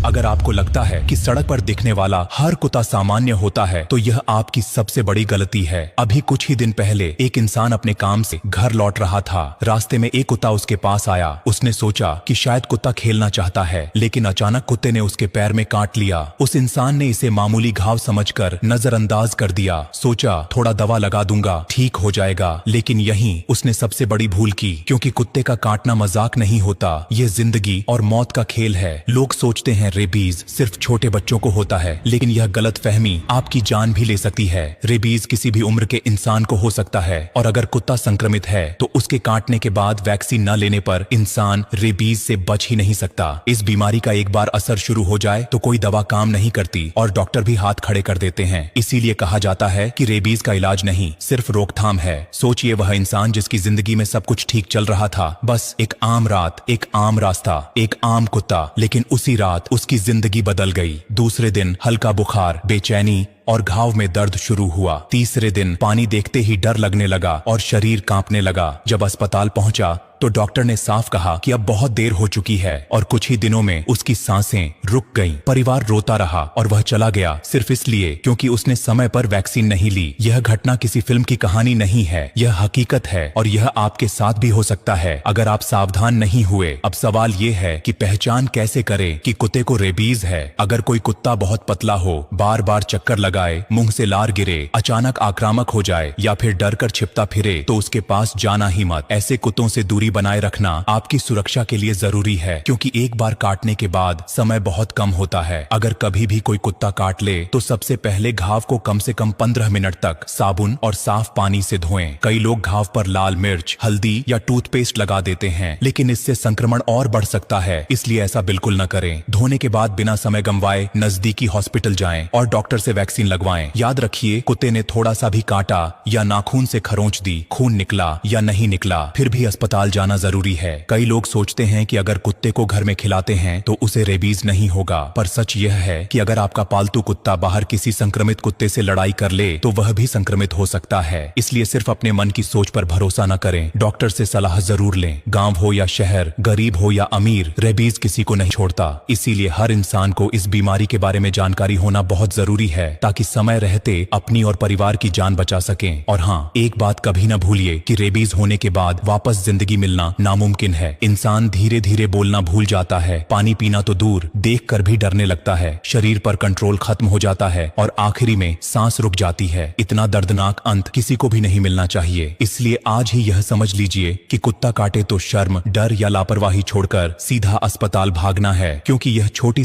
अगर आपको लगता है कि सड़क पर दिखने वाला हर कुत्ता सामान्य होता है तो यह आपकी सबसे बड़ी गलती है। अभी कुछ ही दिन पहले एक इंसान अपने काम से घर लौट रहा था। रास्ते में एक कुत्ता उसके पास आया। उसने सोचा कि शायद कुत्ता खेलना चाहता है, लेकिन अचानक कुत्ते ने उसके पैर में काट लिया। उस इंसान ने इसे मामूली घाव समझकर नजरअंदाज कर दिया। सोचा थोड़ा दवा लगा दूंगा, ठीक हो जाएगा। लेकिन यहीं उसने सबसे बड़ी भूल की, क्योंकि कुत्ते का काटना मजाक नहीं होता, यह जिंदगी और मौत का खेल है। लोग सोचते हैं रेबीज सिर्फ छोटे बच्चों को होता है, लेकिन यह गलतफहमी आपकी जान भी ले सकती है। रेबीज किसी भी उम्र के इंसान को हो सकता है, और अगर कुत्ता संक्रमित है तो उसके काटने के बाद वैक्सीन न लेने पर इंसान रेबीज से बच ही नहीं सकता। इस बीमारी का एक बार असर शुरू हो जाए तो कोई दवा काम नहीं करती और डॉक्टर भी हाथ खड़े कर देते हैं। इसीलिए कहा जाता है कि रेबीज का इलाज नहीं, सिर्फ रोकथाम है। सोचिए वह इंसान जिसकी जिंदगी में सब कुछ ठीक चल रहा था, बस एक आम रात, एक आम रास्ता, एक आम कुत्ता, लेकिन उसी रात उसकी जिंदगी बदल गई। दूसरे दिन हल्का बुखार, बेचैनी और घाव में दर्द शुरू हुआ। तीसरे दिन पानी देखते ही डर लगने लगा और शरीर कांपने लगा। जब अस्पताल पहुंचा तो डॉक्टर ने साफ कहा कि अब बहुत देर हो चुकी है और कुछ ही दिनों में उसकी सांसें रुक गईं। परिवार रोता रहा और वह चला गया सिर्फ इसलिए क्योंकि उसने समय पर वैक्सीन नहीं ली। यह घटना किसी फिल्म की कहानी नहीं है, यह हकीकत है और यह आपके साथ भी हो सकता है अगर आप सावधान नहीं हुए। अब सवाल ये है कि पहचान कैसे करें कि कुत्ते को रेबीज है। अगर कोई कुत्ता बहुत पतला हो, बार बार चक्कर लगाए, मुंह से लार गिरे, अचानक आक्रामक हो जाए या फिर डर कर छिपता फिरे तो उसके पास जाना ही मत। ऐसे कुत्तों से दूरी बनाए रखना आपकी सुरक्षा के लिए जरूरी है, क्योंकि एक बार काटने के बाद समय बहुत कम होता है। अगर कभी भी कोई कुत्ता काट ले तो सबसे पहले घाव को कम से कम 15 मिनट तक साबुन और साफ पानी से धोएं। कई लोग घाव पर लाल मिर्च, हल्दी या टूथपेस्ट लगा देते हैं, लेकिन इससे संक्रमण और बढ़ सकता है, इसलिए ऐसा बिल्कुल न करें। धोने के बाद बिना समय गंवाए नजदीकी हॉस्पिटल जाएं और डॉक्टर से वैक्सीन लगवाएं। याद रखिए, कुत्ते ने थोड़ा सा भी काटा या नाखून से खरोंच दी, खून निकला या नहीं निकला, फिर भी अस्पताल जाना जरूरी है। कई लोग सोचते हैं कि अगर कुत्ते को घर में खिलाते हैं तो उसे रेबीज नहीं होगा, पर सच यह है कि अगर आपका पालतू कुत्ता बाहर किसी संक्रमित कुत्ते से लड़ाई कर ले तो वह भी संक्रमित हो सकता है। इसलिए सिर्फ अपने मन की सोच पर भरोसा न करें, डॉक्टर से सलाह जरूर लें। गांव हो या शहर, गरीब हो या अमीर, रेबीज किसी को नहीं छोड़ता। इसीलिए हर इंसान को इस बीमारी के बारे में जानकारी होना बहुत जरूरी है, ताकि समय रहते अपनी और परिवार की जान बचा सकें। और हाँ, एक बात कभी न भूलिए कि रेबीज होने के बाद वापस जिंदगी मिलना नामुमकिन है। इंसान धीरे धीरे बोलना भूल जाता है, पानी पीना तो दूर, देखकर भी डरने लगता है, शरीर पर कंट्रोल खत्म हो जाता है और आखिरी में सांस रुक जाती है। इतना दर्दनाक अंत किसी को भी नहीं मिलना चाहिए। इसलिए आज ही यह समझ लीजिए कि कुत्ता काटे तो शर्म, डर या लापरवाही छोड़कर सीधा अस्पताल भागना है, क्योंकि यह छोटी